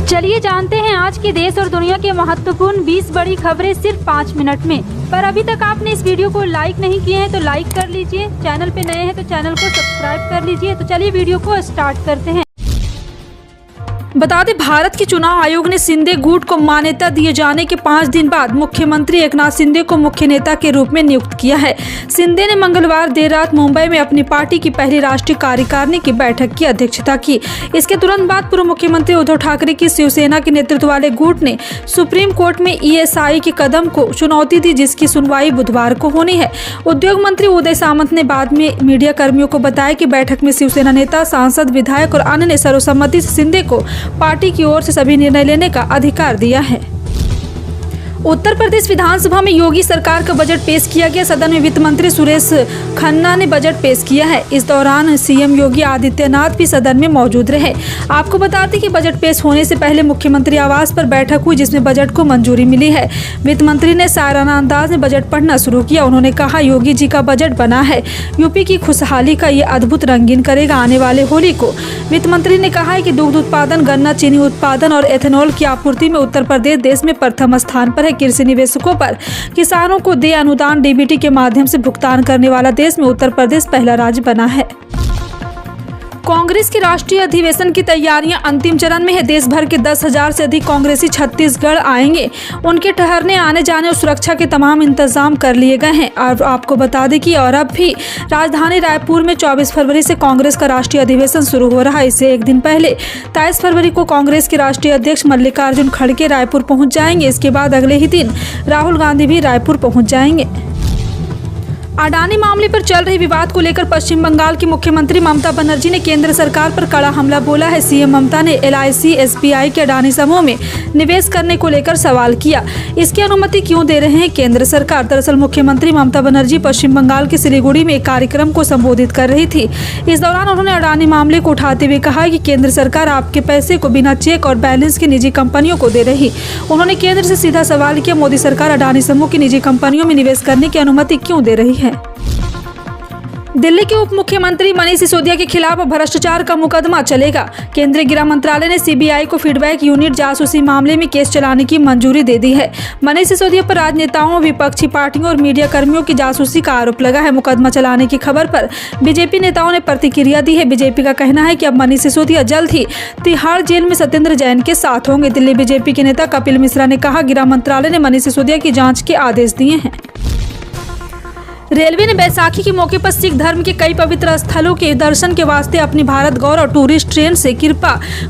चलिए जानते हैं आज के देश और दुनिया के महत्वपूर्ण 20 बड़ी खबरें सिर्फ 5 मिनट में। पर अभी तक आपने इस वीडियो को लाइक नहीं किए हैं तो लाइक कर लीजिए, चैनल पे नए हैं तो चैनल को सब्सक्राइब कर लीजिए। तो चलिए वीडियो को स्टार्ट करते हैं। बता दें, भारत के चुनाव आयोग ने शिंदे गुट को मान्यता दिए जाने के 5 दिन बाद मुख्यमंत्री एकनाथ शिंदे को मुख्य नेता के रूप में नियुक्त किया है। शिंदे ने मंगलवार देर रात मुंबई में अपनी पार्टी की पहली राष्ट्रीय कार्यकारिणी की बैठक की अध्यक्षता की। इसके तुरंत बाद पूर्व मुख्यमंत्री उद्धव ठाकरे की शिवसेना के नेतृत्व वाले गुट ने सुप्रीम कोर्ट में ईएसआई के कदम को चुनौती दी, जिसकी सुनवाई बुधवार को होनी है। उद्योग मंत्री उदय सामंत ने बाद में मीडिया कर्मियों को बताया कि बैठक में शिवसेना नेता, सांसद, विधायक और अन्य ने सर्वसम्मति से शिंदे को पार्टी की ओर से सभी निर्णय लेने का अधिकार दिया है। उत्तर प्रदेश विधानसभा में योगी सरकार का बजट पेश किया गया। सदन में वित्त मंत्री सुरेश खन्ना ने बजट पेश किया है। इस दौरान सीएम योगी आदित्यनाथ भी सदन में मौजूद रहे। आपको बताते कि बजट पेश होने से पहले मुख्यमंत्री आवास पर बैठक हुई, जिसमें बजट को मंजूरी मिली है। वित्त मंत्री ने शायराना अंदाज में बजट पढ़ना शुरू किया। उन्होंने कहा, योगी जी का बजट बना है, यूपी की खुशहाली का ये अद्भुत रंगीन करेगा आने वाले होली को। वित्त मंत्री ने कहा है कि दुग्ध उत्पादन, गन्ना, चीनी उत्पादन और एथेनॉल की आपूर्ति में उत्तर प्रदेश देश में प्रथम स्थान पर है। कृषि निवेशकों पर किसानों को दे अनुदान डीबीटी के माध्यम से भुगतान करने वाला देश में उत्तर प्रदेश पहला राज्य बना है। कांग्रेस के राष्ट्रीय अधिवेशन की तैयारियां अंतिम चरण में है। देश भर के 10,000 से अधिक कांग्रेसी छत्तीसगढ़ आएंगे। उनके ठहरने, आने जाने और सुरक्षा के तमाम इंतजाम कर लिए गए हैं। और आपको बता दें कि और अब भी राजधानी रायपुर में 24 फरवरी से कांग्रेस का राष्ट्रीय अधिवेशन शुरू हो रहा है। इससे एक दिन पहले 23 फरवरी को कांग्रेस के राष्ट्रीय अध्यक्ष मल्लिकार्जुन खड़गे रायपुर पहुंच जाएंगे। इसके बाद अगले ही दिन राहुल गांधी भी रायपुर पहुंच जाएंगे। अडानी मामले पर चल रहे विवाद को लेकर पश्चिम बंगाल की मुख्यमंत्री ममता बनर्जी ने केंद्र सरकार पर कड़ा हमला बोला है। सीएम ममता ने LIC, SBI के अडानी समूह में निवेश करने को लेकर सवाल किया। इसकी अनुमति क्यों दे रहे हैं केंद्र सरकार? दरअसल मुख्यमंत्री ममता बनर्जी पश्चिम बंगाल के सिलीगुड़ी में एक कार्यक्रम को संबोधित कर रही थी। इस दौरान उन्होंने अडानी मामले को उठाते हुए कहा कि केंद्र सरकार आपके पैसे को बिना चेक और बैलेंस के निजी कंपनियों को दे रही। उन्होंने केंद्र से सीधा सवाल किया, मोदी सरकार अडानी समूह की निजी कंपनियों में निवेश करने की अनुमति क्यों दे रही है? दिल्ली के उप मुख्यमंत्री मनीष सिसोदिया के खिलाफ भ्रष्टाचार का मुकदमा चलेगा। केंद्रीय गृह मंत्रालय ने CBI को फीडबैक यूनिट जासूसी मामले में केस चलाने की मंजूरी दे दी है। मनीष सिसोदिया पर राजनेताओं, विपक्षी पार्टियों और मीडिया कर्मियों की जासूसी का आरोप लगा है। मुकदमा चलाने की खबर पर बीजेपी नेताओं ने प्रतिक्रिया दी है। बीजेपी का कहना है कि अब मनीष सिसोदिया जल्द ही तिहाड़ जेल में सत्येंद्र जैन के साथ होंगे। दिल्ली बीजेपी के नेता कपिल मिश्रा ने कहा, गृह मंत्रालय ने मनीष सिसोदिया की जाँच के आदेश दिए हैं। रेलवे ने बैसाखी के मौके पर सिख धर्म के कई पवित्र स्थलों के दर्शन के वास्ते अपनी भारत गौरव टूरिस्ट ट्रेन से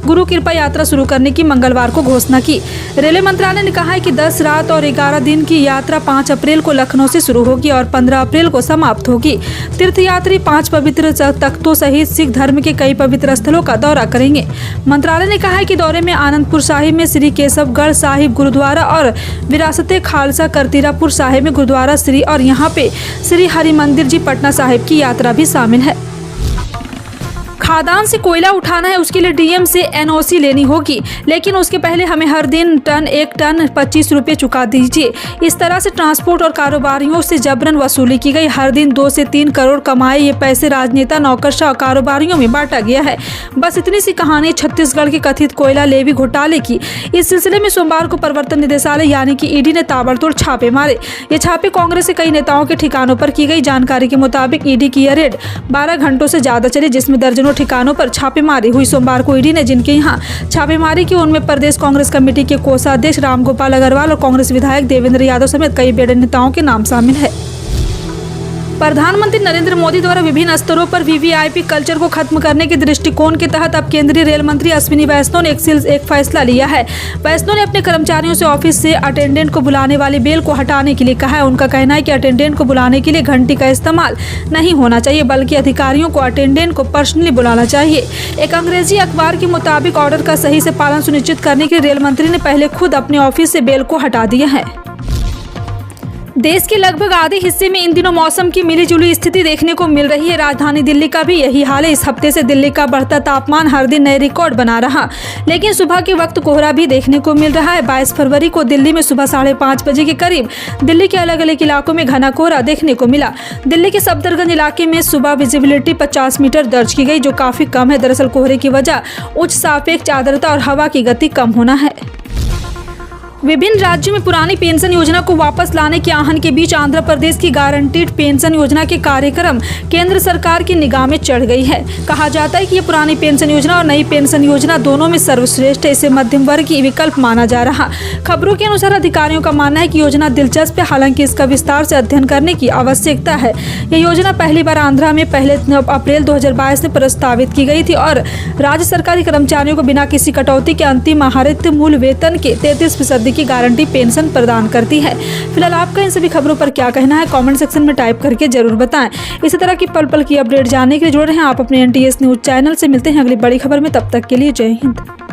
गुरु कृपा यात्रा शुरू करने की मंगलवार को घोषणा की। रेलवे मंत्रालय ने कहा है कि 10 रात और 11 दिन की यात्रा 5 अप्रैल को लखनऊ से शुरू होगी और 15 अप्रैल को समाप्त होगी। तीर्थयात्री 5 पवित्र तख्तों सहित सिख धर्म के कई पवित्र स्थलों का दौरा करेंगे। मंत्रालय ने कहा है कि दौरे में आनंदपुर साहिब में श्री केशवगढ़ साहिब गुरुद्वारा और विरासते खालसा करतीरापुर साहिब में गुरुद्वारा श्री और यहाँ पे श्री हरिमंदिर जी पटना साहिब की यात्रा भी शामिल है। खादान से कोयला उठाना है, उसके लिए डीएम से NOC लेनी होगी, लेकिन उसके पहले हमें हर दिन 1 टन 25 रुपये चुका दीजिए। इस तरह से ट्रांसपोर्ट और कारोबारियों से जबरन वसूली की गई। हर दिन 2 से 3 करोड़ कमाए ये पैसे राजनेता, नौकरशाह और कारोबारियों में बांटा गया है। बस इतनी सी कहानी छत्तीसगढ़ के कथित कोयला लेवी घोटाले की। इस सिलसिले में सोमवार को प्रवर्तन निदेशालय यानी कि ED ने ताबड़तोड़ छापे मारे। ये छापे कांग्रेस के कई नेताओं के ठिकानों पर की गई। जानकारी के मुताबिक ED की यह रेड 12 घंटों से ज्यादा चली, जिसमें दर्जनों ठिकानों पर छापेमारी हुई। सोमवार को ED ने जिनके यहाँ छापेमारी की उनमें प्रदेश कांग्रेस कमेटी के कोषाध्यक्ष रामगोपाल अग्रवाल और कांग्रेस विधायक देवेंद्र यादव समेत कई बड़े नेताओं के नाम शामिल है। प्रधानमंत्री नरेंद्र मोदी द्वारा विभिन्न स्तरों पर VVIP कल्चर को खत्म करने के दृष्टिकोण के तहत अब केंद्रीय रेल मंत्री अश्विनी वैष्णव ने एक फैसला लिया है। वैष्णव ने अपने कर्मचारियों से ऑफिस से अटेंडेंट को बुलाने वाली बेल को हटाने के लिए कहा है। उनका कहना है कि अटेंडेंट को बुलाने के लिए घंटी का इस्तेमाल नहीं होना चाहिए, बल्कि अधिकारियों को अटेंडेंट को पर्सनली बुलाना चाहिए। एक अंग्रेजी अखबार के मुताबिक ऑर्डर का सही से पालन सुनिश्चित करने के लिए रेल मंत्री ने पहले खुद अपने ऑफिस से बेल को हटा दिया है। देश के लगभग आधे हिस्से में इन दिनों मौसम की मिलीजुली स्थिति देखने को मिल रही है। राजधानी दिल्ली का भी यही हाल है। इस हफ्ते से दिल्ली का बढ़ता तापमान हर दिन नए रिकॉर्ड बना रहा, लेकिन सुबह के वक्त कोहरा भी देखने को मिल रहा है। 22 फरवरी को दिल्ली में सुबह 5:30 बजे के करीब दिल्ली के अलग अलग इलाकों में घना कोहरा देखने को मिला। दिल्ली के सफदरगंज इलाके में सुबह विजिबिलिटी 50 मीटर दर्ज की गई, जो काफी कम है। दरअसल कोहरे की वजह उच्च सापेक्ष आर्द्रता और हवा की गति कम होना है। विभिन्न राज्यों में पुरानी पेंशन योजना को वापस लाने के आहन के बीच आंध्र प्रदेश की गारंटीड पेंशन योजना के कार्यक्रम केंद्र सरकार की निगाह में चढ़ गई है। कहा जाता है कि ये पुरानी पेंशन योजना और नई पेंशन योजना दोनों में सर्वश्रेष्ठ है। इसे मध्यम वर्ग की विकल्प माना जा रहा। खबरों के अनुसार अधिकारियों का मानना है कि योजना दिलचस्प है, हालांकि इसका विस्तार से अध्ययन करने की आवश्यकता है। यह योजना पहली बार आंध्रा में 1 अप्रैल 2022 में प्रस्तावित की गई थी और राज्य सरकारी कर्मचारियों को बिना किसी कटौती के अंतिम आहारित मूल वेतन के 33% की गारंटी पेंशन प्रदान करती है। फिलहाल आपका इन सभी खबरों पर क्या कहना है, कमेंट सेक्शन में टाइप करके जरूर बताएं। इसी तरह की पल पल की अपडेट जानने के लिए जुड़े रहें आप अपने NTS न्यूज चैनल से। मिलते हैं अगली बड़ी खबर में, तब तक के लिए जय हिंद।